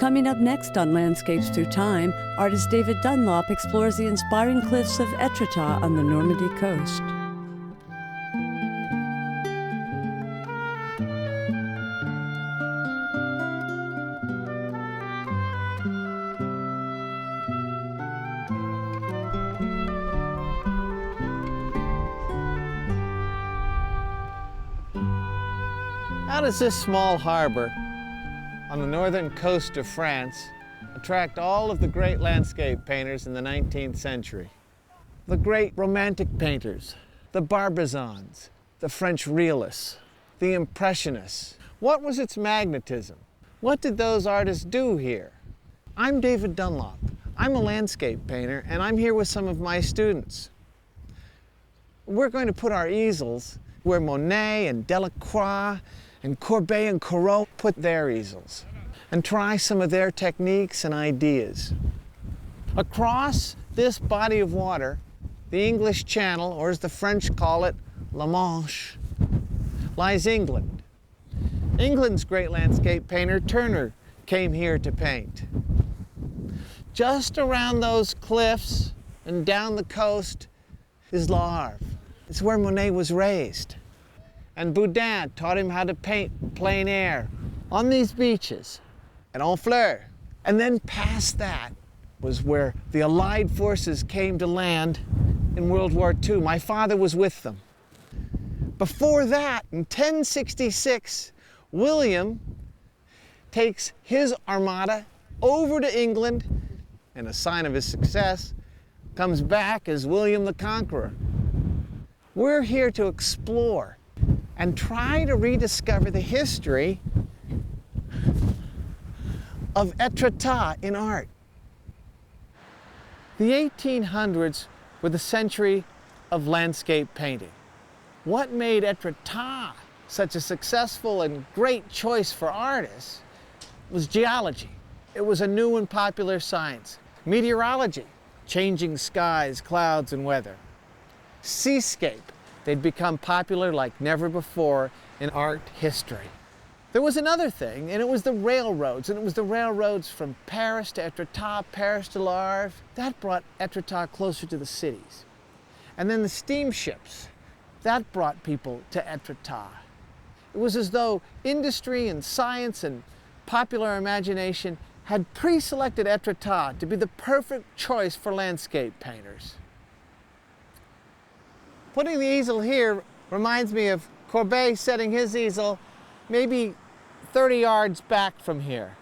Coming up next on Landscapes Through Time, artist David Dunlop explores the inspiring cliffs of Etretat on the Normandy coast. How does this small harbor on the northern coast of France attract all of the great landscape painters in the 19th century? The great romantic painters, the Barbizons, the French realists, the Impressionists. What was its magnetism? What did those artists do here? I'm David Dunlop. I'm a landscape painter, and I'm here with some of my students. We're going to put our easels where Monet and Delacroix and Courbet and Corot put their easels, and try some of their techniques and ideas. Across this body of water, the English Channel, or as the French call it, La Manche, lies England. England's great landscape painter, Turner, came here to paint. Just around those cliffs and down the coast is Le Havre. It's where Monet was raised. And Boudin taught him how to paint plein air on these beaches at Honfleur. And then past that was where the Allied forces came to land in World War II. My father was with them. Before that, in 1066, William takes his armada over to England, and a sign of his success, comes back as William the Conqueror. We're here to explore and try to rediscover the history of Etretat in art. The 1800s were the century of landscape painting. What made Etretat such a successful and great choice for artists was geology. It was a new and popular science. Meteorology, changing skies, clouds, and weather. Seascape, they'd become popular like never before in art history. There was another thing, and it was the railroads, and it was the railroads from Paris to Etretat, Paris to Le Havre. That brought Etretat closer to the cities. And then the steamships, that brought people to Etretat. It was as though industry and science and popular imagination had pre-selected Etretat to be the perfect choice for landscape painters. Putting the easel here reminds me of Courbet setting his easel maybe 30 yards back from here.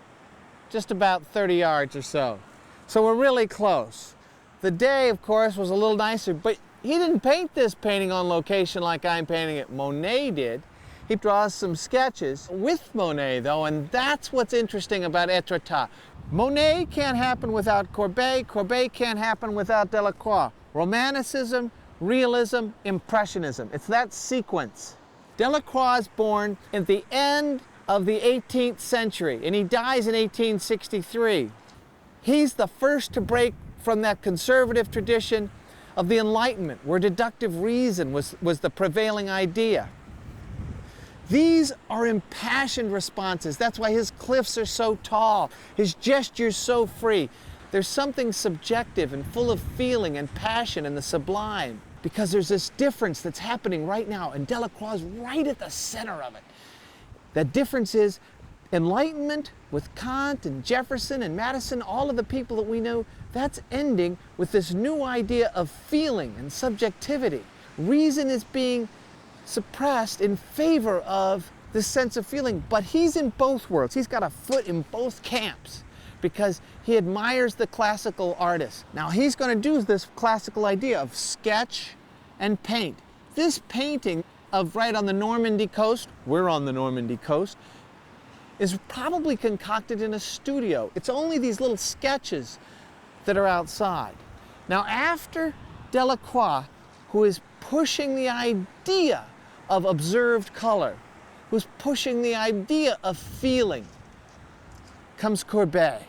Just about 30 yards or so. So we're really close. The day, of course, was a little nicer, but he didn't paint this painting on location like I'm painting it. Monet did. He draws some sketches with Monet, though, and that's what's interesting about Etretat. Monet can't happen without Courbet. Courbet can't happen without Delacroix. Romanticism, realism, Impressionism. It's that sequence. Delacroix is born at the end of the 18th century, and he dies in 1863. He's the first to break from that conservative tradition of the Enlightenment, where deductive reason was the prevailing idea. These are impassioned responses. That's why his cliffs are so tall, his gestures so free. There's something subjective and full of feeling and passion in the sublime, because there's this difference that's happening right now, and Delacroix is right at the center of it. That difference is Enlightenment with Kant and Jefferson and Madison, all of the people that we know, that's ending with this new idea of feeling and subjectivity. Reason is being suppressed in favor of this sense of feeling, but he's in both worlds. He's got a foot in both camps because he admires the classical artists. Now he's going to do this classical idea of sketch and paint. This painting of right on the Normandy coast, we're on the Normandy coast, is probably concocted in a studio. It's only these little sketches that are outside. Now after Delacroix, who is pushing the idea of observed color, who's pushing the idea of feeling, comes Courbet.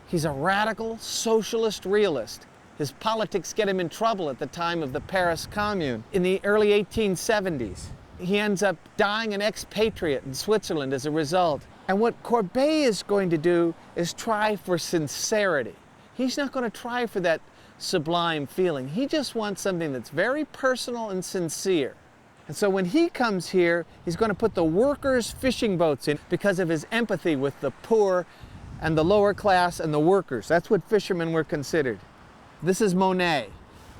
He's a radical socialist realist. His politics get him in trouble at the time of the Paris Commune in the early 1870s. He ends up dying an expatriate in Switzerland as a result. And what Courbet is going to do is try for sincerity. He's not going to try for that sublime feeling. He just wants something that's very personal and sincere. And so when he comes here, he's going to put the workers' fishing boats in because of his empathy with the poor and the lower class and the workers. That's what fishermen were considered. This is Monet.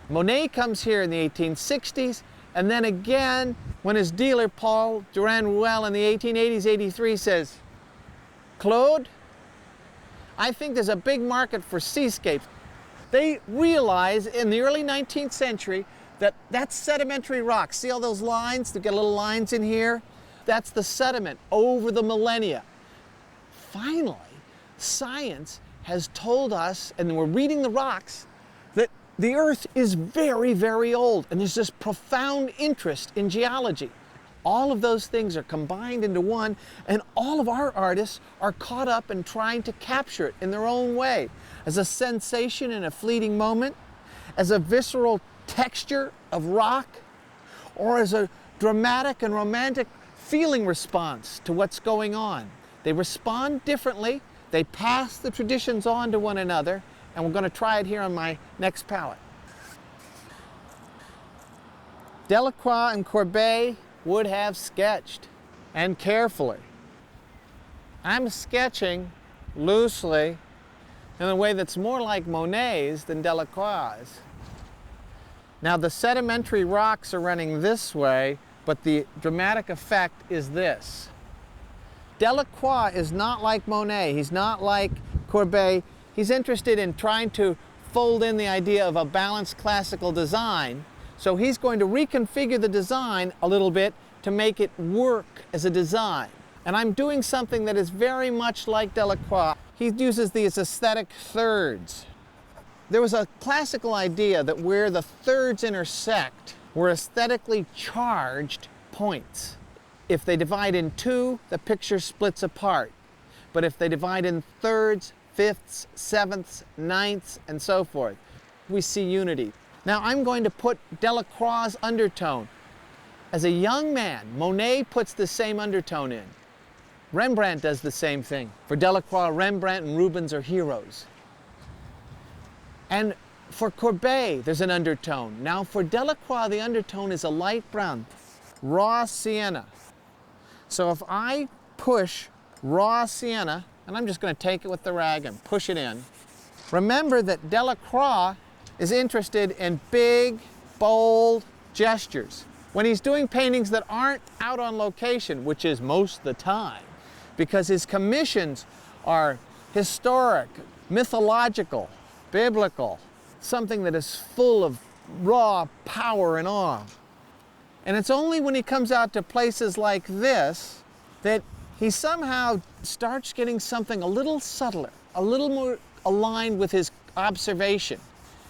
Monet comes here in the 1860s, and then again when his dealer Paul Durand-Ruel in the 1880s, 83 says, "Claude, I think there's a big market for seascapes." They realize in the early 19th century that that's sedimentary rock. See all those lines? They get little lines in here. That's the sediment over the millennia. Finally, science has told us, and we're reading the rocks, that the Earth is very, very old, and there's this profound interest in geology. All of those things are combined into one, and all of our artists are caught up in trying to capture it in their own way, as a sensation in a fleeting moment, as a visceral texture of rock, or as a dramatic and romantic feeling response to what's going on. They respond differently, they pass the traditions on to one another, and we're going to try it here on my next palette. Delacroix and Courbet would have sketched, and carefully. I'm sketching loosely in a way that's more like Monet's than Delacroix's. Now the sedimentary rocks are running this way, but the dramatic effect is this. Delacroix is not like Monet, he's not like Courbet. He's interested in trying to fold in the idea of a balanced classical design, so he's going to reconfigure the design a little bit to make it work as a design. And I'm doing something that is very much like Delacroix. He uses these aesthetic thirds. There was a classical idea that where the thirds intersect were aesthetically charged points. If they divide in two, the picture splits apart. But if they divide in thirds, fifths, sevenths, ninths, and so forth, we see unity. Now I'm going to put Delacroix's undertone. As a young man, Monet puts the same undertone in. Rembrandt does the same thing. For Delacroix, Rembrandt and Rubens are heroes. And for Courbet, there's an undertone. Now for Delacroix, the undertone is a light brown, raw sienna. So if I push raw sienna, and I'm just going to take it with the rag and push it in, remember that Delacroix is interested in big, bold gestures. When he's doing paintings that aren't out on location, which is most of the time, because his commissions are historic, mythological, biblical, something that is full of raw power and awe. And it's only when he comes out to places like this that he somehow starts getting something a little subtler, a little more aligned with his observation.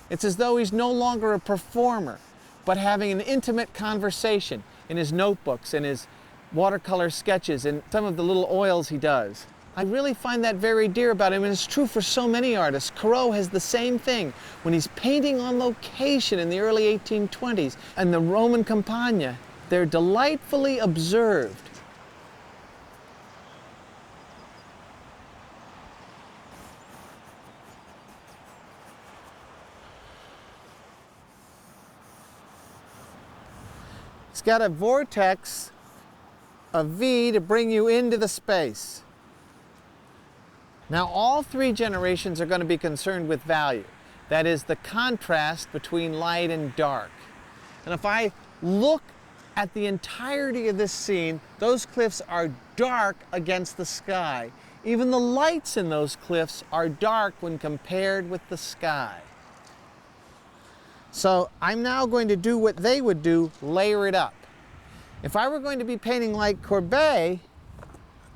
It's as though he's no longer a performer, but having an intimate conversation in his notebooks and his watercolor sketches and some of the little oils he does. I really find that very dear about him, and it's true for so many artists. Corot has the same thing. When he's painting on location in the early 1820s and the Roman Campagna, they're delightfully observed. It's got a vortex, a V, to bring you into the space. Now all three generations are going to be concerned with value. That is the contrast between light and dark. And if I look at the entirety of this scene, those cliffs are dark against the sky. Even the lights in those cliffs are dark when compared with the sky. So I'm now going to do what they would do, layer it up. If I were going to be painting like Courbet,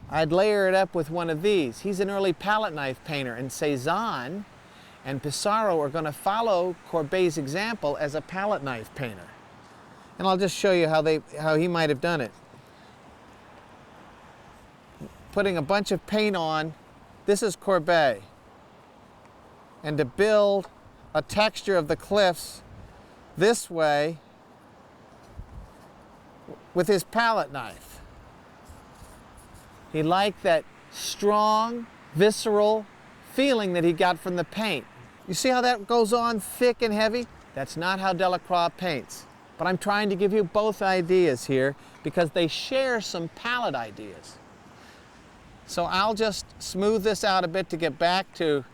I'd layer it up with one of these. He's an early palette knife painter, and Cézanne and Pissarro are going to follow Courbet's example as a palette knife painter. And I'll just show you how he might have done it. Putting a bunch of paint on, this is Courbet. And to build a texture of the cliffs this way with his palette knife. He liked that strong, visceral feeling that he got from the paint. You see how that goes on thick and heavy? That's not how Delacroix paints. But I'm trying to give you both ideas here because they share some palette ideas. So I'll just smooth this out a bit to get back to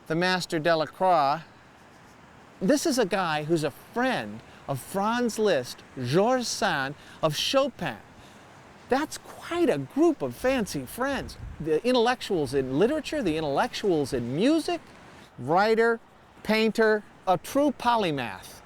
the master Delacroix. This is a guy who's a friend of Franz Liszt, Georges Sand, of Chopin. That's quite a group of fancy friends. The intellectuals in literature, the intellectuals in music, writer, painter, a true polymath.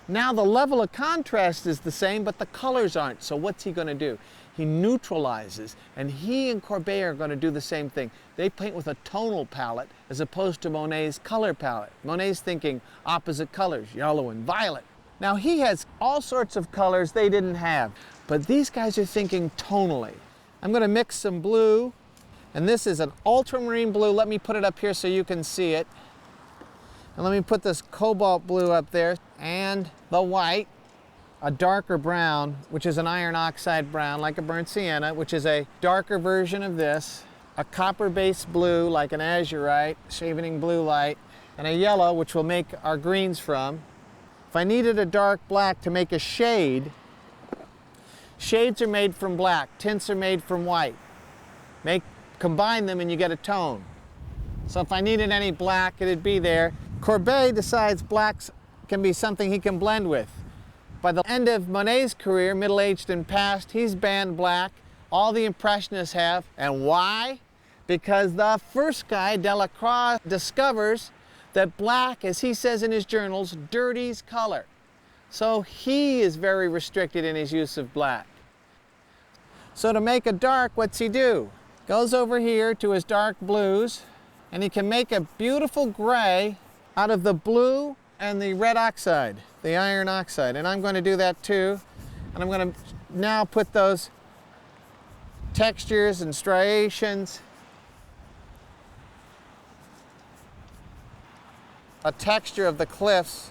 Now the level of contrast is the same, but the colors aren't. So what's he going to do? He neutralizes, and he and Courbet are going to do the same thing. They paint with a tonal palette as opposed to Monet's color palette. Monet's thinking opposite colors, yellow and violet. Now he has all sorts of colors they didn't have, but these guys are thinking tonally. I'm going to mix some blue, and this is an ultramarine blue. Let me put it up here so you can see it. And let me put this cobalt blue up there, and the white, a darker brown, which is an iron oxide brown, like a burnt sienna, which is a darker version of this, a copper-based blue, like an azurite, chevening blue light, and a yellow, which we'll make our greens from. If I needed a dark black to make a shade, shades are made from black, tints are made from white. Combine them and you get a tone. So if I needed any black, it'd be there. Courbet decides blacks can be something he can blend with. By the end of Monet's career, middle-aged and past, he's banned black. All the Impressionists have. And why? Because the first guy, Delacroix, discovers that black, as he says in his journals, dirties color. So he is very restricted in his use of black. So to make a dark, what's he do? Goes over here to his dark blues, and he can make a beautiful gray out of the blue and the red oxide, the iron oxide. And I'm going to do that too. And I'm going to now put those textures and striations. A texture of the cliffs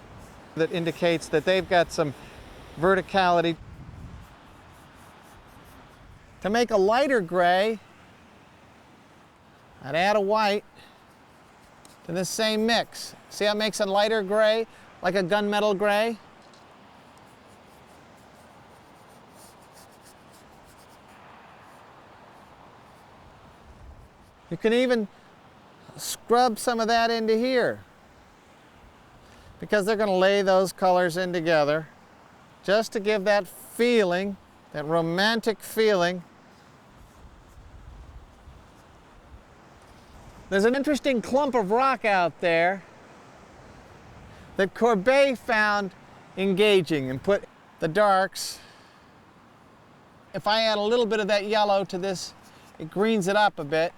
that indicates that they've got some verticality. To make a lighter gray, I'd add a white to this same mix. See how it makes a lighter gray, like a gunmetal gray? You can even scrub some of that into here, because they're going to lay those colors in together just to give that feeling, that romantic feeling. There's an interesting clump of rock out there that Courbet found engaging and put the darks. If I add a little bit of that yellow to this, it greens it up a bit.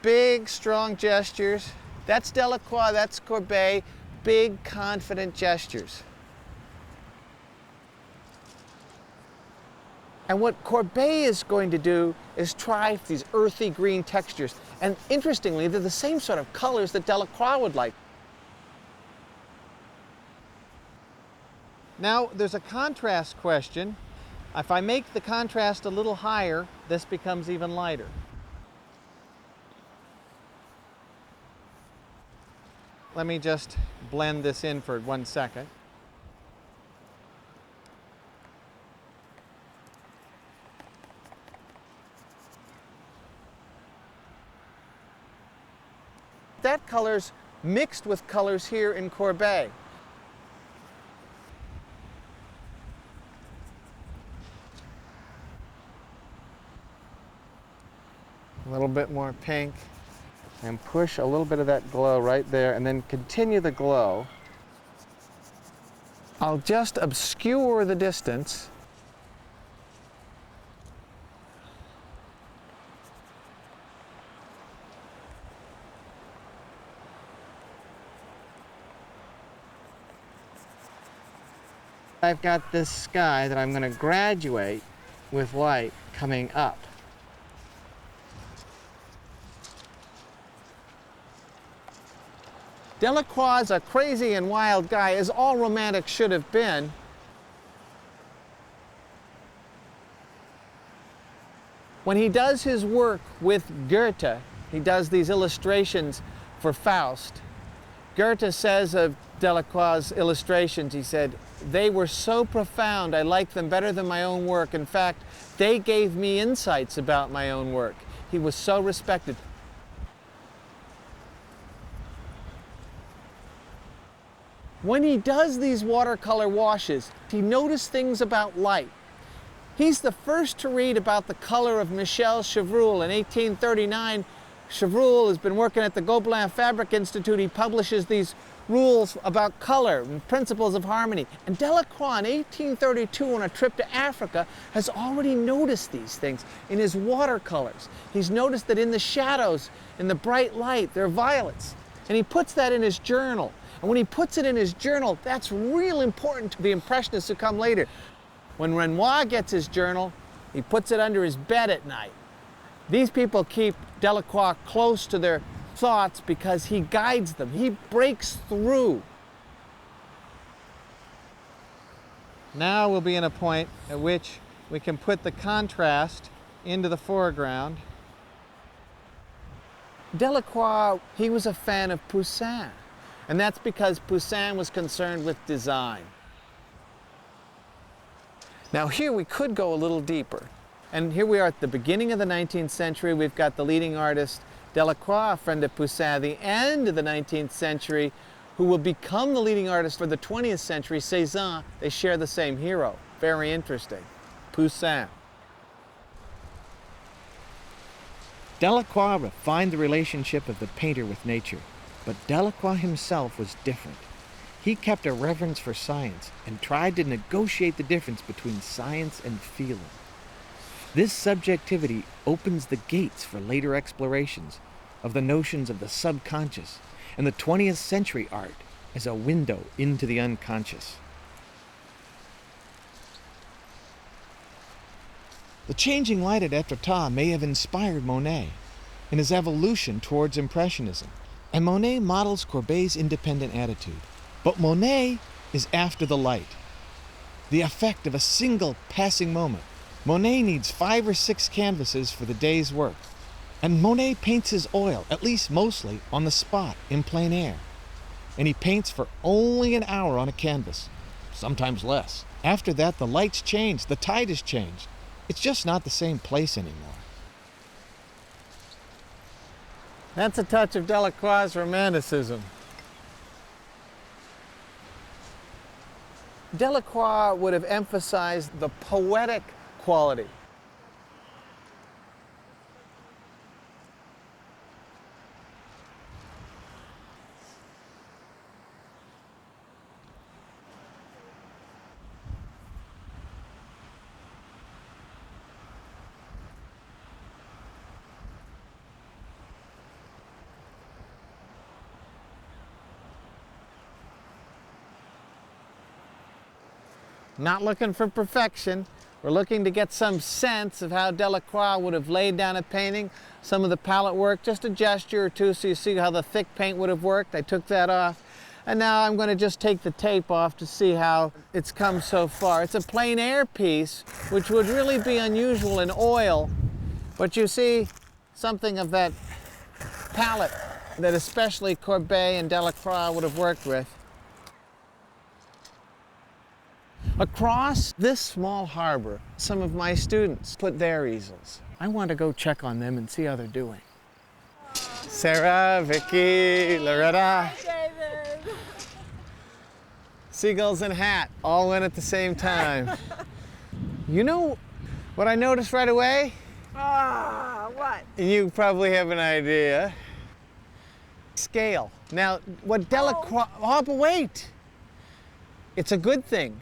Big, strong gestures. That's Delacroix, that's Courbet. Big, confident gestures. And what Courbet is going to do is try these earthy green textures. And interestingly, they're the same sort of colors that Delacroix would like. Now, there's a contrast question. If I make the contrast a little higher, this becomes even lighter. Let me just blend this in for 1 second. That color's mixed with colors here in Courbet. A little bit more pink, and push a little bit of that glow right there, and then continue the glow. I'll just obscure the distance. I've got this sky that I'm going to graduate with light coming up. Delacroix is a crazy and wild guy, as all romantics should have been. When he does his work with Goethe, he does these illustrations for Faust. Goethe says of Delacroix's illustrations, he said, "They were so profound, I liked them better than my own work. In fact, they gave me insights about my own work." He was so respected. When he does these watercolor washes, he noticed things about light. He's the first to read about the color of Michel Chevreul in 1839. Chevreul has been working at the Gobelin Fabric Institute. He publishes these rules about color and principles of harmony. And Delacroix in 1832 on a trip to Africa has already noticed these things in his watercolors. He's noticed that in the shadows, in the bright light, there are violets. And he puts that in his journal. And when he puts it in his journal, that's real important to the Impressionists who come later. When Renoir gets his journal, he puts it under his bed at night. These people keep Delacroix close to their thoughts because he guides them. He breaks through. Now we'll be in a point at which we can put the contrast into the foreground. Delacroix, he was a fan of Poussin, and that's because Poussin was concerned with design. Now here we could go a little deeper. And here we are at the beginning of the 19th century. We've got the leading artist Delacroix, a friend of Poussin, the end of the 19th century, who will become the leading artist for the 20th century, Cézanne. They share the same hero. Very interesting. Poussin. Delacroix refined the relationship of the painter with nature, but Delacroix himself was different. He kept a reverence for science and tried to negotiate the difference between science and feeling. This subjectivity opens the gates for later explorations of the notions of the subconscious and the 20th century art as a window into the unconscious. The changing light at Etretat may have inspired Monet in his evolution towards Impressionism, and Monet models Courbet's independent attitude. But Monet is after the light, the effect of a single passing moment. Monet needs 5 or 6 canvases for the day's work, and Monet paints his oil, at least mostly, on the spot in plein air. And he paints for only an hour on a canvas, sometimes less. After that, the lights change, the tide has changed. It's just not the same place anymore. That's a touch of Delacroix's romanticism. Delacroix would have emphasized the poetic quality. Not looking for perfection. We're looking to get some sense of how Delacroix would have laid down a painting. Some of the palette work, just a gesture or two so you see how the thick paint would have worked. I took that off. And now I'm going to just take the tape off to see how it's come so far. It's a plein air piece, which would really be unusual in oil. But you see something of that palette that especially Courbet and Delacroix would have worked with. Across this small harbor, some of my students put their easels. I want to go check on them and see how they're doing. Sarah, Vicky, Loretta. David. Seagulls and hat all went at the same time. You know what I noticed right away? What? You probably have an idea. Scale. Now, what Delacroix... Oh, but wait! It's a good thing.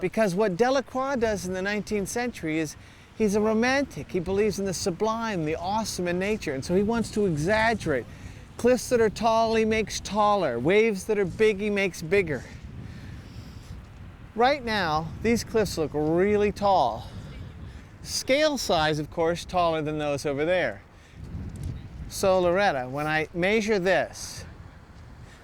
Because what Delacroix does in the 19th century is he's a romantic. He believes in the sublime, the awesome in nature, and so he wants to exaggerate. Cliffs that are tall, he makes taller. Waves that are big, he makes bigger. Right now, these cliffs look really tall. Scale size, of course, taller than those over there. So Loretta, when I measure this,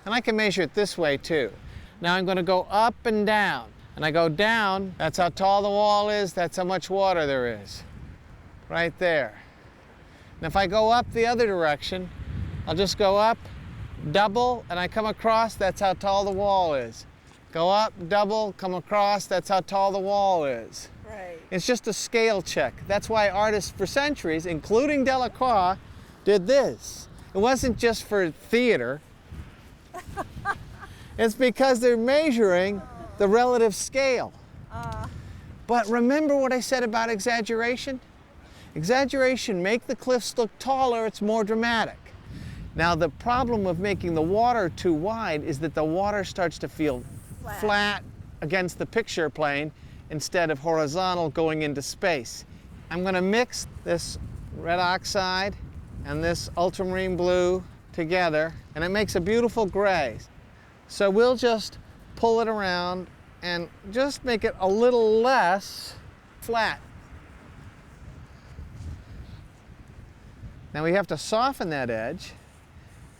and I can measure it this way too. Now I'm going to go up and down. And I go down, that's how tall the wall is, that's how much water there is. right there. And if I go up the other direction, I'll just go up, double, and I come across, that's how tall the wall is. Go up, double, come across, that's how tall the wall is. Right. It's just a scale check. That's why artists for centuries, including Delacroix, did this. It wasn't just for theater. It's because they're measuring the relative scale. But remember what I said about exaggeration? Exaggeration makes the cliffs look taller, it's more dramatic. Now the problem of making the water too wide is that the water starts to feel flat against the picture plane instead of horizontal going into space. I'm going to mix this red oxide and this ultramarine blue together, and it makes a beautiful gray. So we'll just pull it around and just make it a little less flat. Now we have to soften that edge,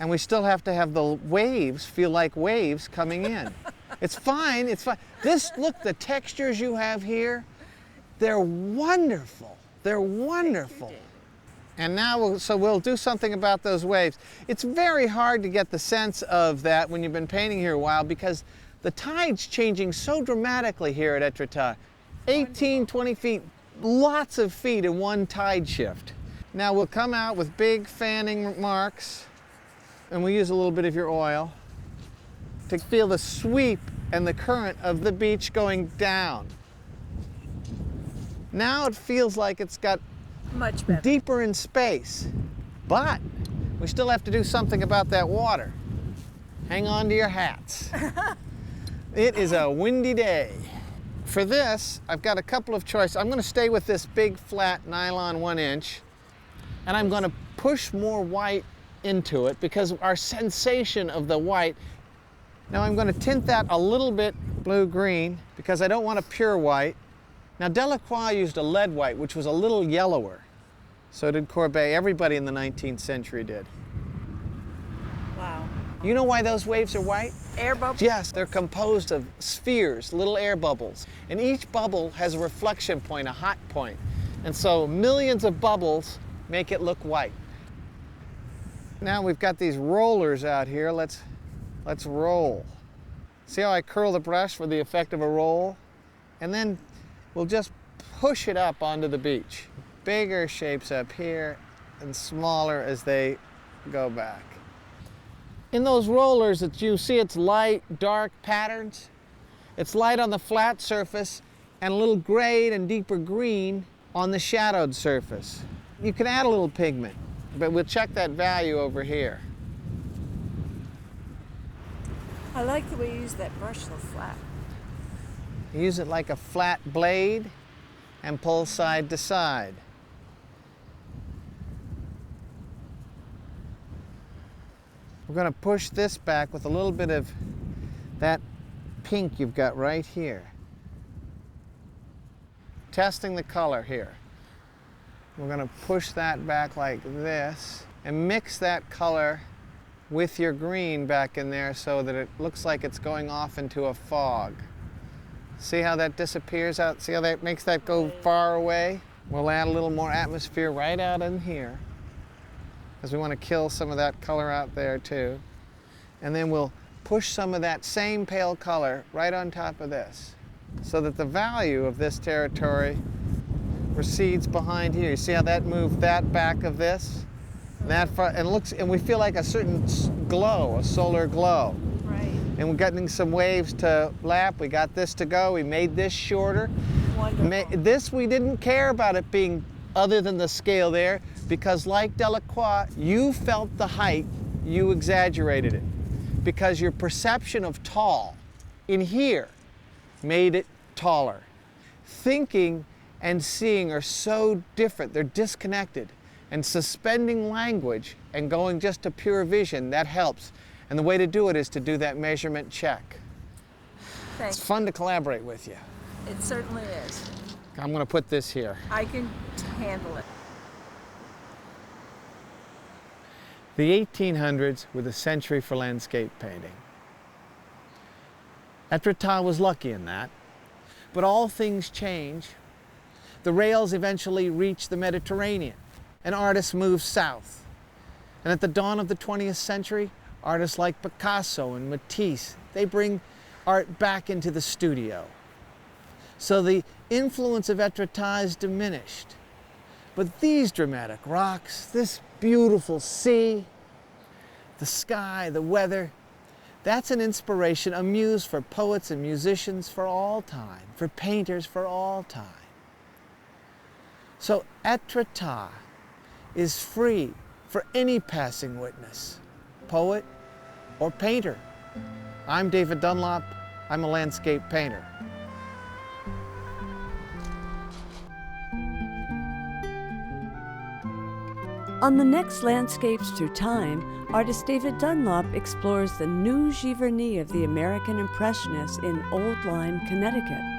and we still have to have the waves feel like waves coming in. It's fine, it's fine. This, look, the textures you have here, they're wonderful. They're wonderful. And now, we'll do something about those waves. It's very hard to get the sense of that when you've been painting here a while because the tide's changing so dramatically here at Etretat. 18, 20 feet, lots of feet in one tide shift. Now we'll come out with big fanning marks, and we'll use a little bit of your oil to feel the sweep and the current of the beach going down. Now it feels like it's got Much better. deeper in space, but we still have to do something about that water. Hang on to your hats. It is a windy day. For this, I've got a couple of choices. I'm going to stay with this big flat nylon 1 inch, and I'm going to push more white into it because our sensation of the white. Now I'm going to tint that a little bit blue-green because I don't want a pure white. Now Delacroix used a lead white, which was a little yellower. So did Courbet. Everybody in the 19th century did. Wow. You know why those waves are white? Air bubble? Yes, they're composed of spheres, little air bubbles. And each bubble has a reflection point, a hot point. And so millions of bubbles make it look white. Now we've got these rollers out here. Let's roll. See how I curl the brush for the effect of a roll? And then we'll just push it up onto the beach. Bigger shapes up here and smaller as they go back. In those rollers, you see it's light, dark patterns. It's light on the flat surface and a little gray and deeper green on the shadowed surface. You can add a little pigment, but we'll check that value over here. I like the way you use that brush so flat. Use it like a flat blade and pull side to side. We're going to push this back with a little bit of that pink you've got right here. Testing the color here. We're going to push that back like this and mix that color with your green back in there so that it looks like it's going off into a fog. See how that disappears out? See how that makes that go far away? We'll add a little more atmosphere right out in here because we want to kill some of that color out there too. And then we'll push some of that same pale color right on top of this so that the value of this territory recedes behind here. You see how that moved that back of this? That far, and we feel like a certain glow, a solar glow. Right. And we're getting some waves to lap. We got this to go. We made this shorter. Wonderful. This we didn't care about it being other than the scale there because like Delacroix, you felt the height, you exaggerated it because your perception of tall in here made it taller. Thinking and seeing are so different. They're disconnected. And suspending language and going just to pure vision, that helps. And the way to do it is to do that measurement check. Thanks. It's fun to collaborate with you. It certainly is. I'm going to put this here. I can handle it. The 1800s were the century for landscape painting. Etretat was lucky in that, but all things change. The rails eventually reach the Mediterranean, and artists move south. And at the dawn of the 20th century, artists like Picasso and Matisse, they bring art back into the studio. So the influence of Etretat is diminished. But these dramatic rocks, this beautiful sea, the sky, the weather, that's an inspiration, a muse for poets and musicians for all time, for painters for all time. So Etretat is free for any passing witness, poet or painter. I'm David Dunlop. I'm a landscape painter. On the next Landscapes Through Time, artist David Dunlop explores the new Giverny of the American Impressionists in Old Lyme, Connecticut.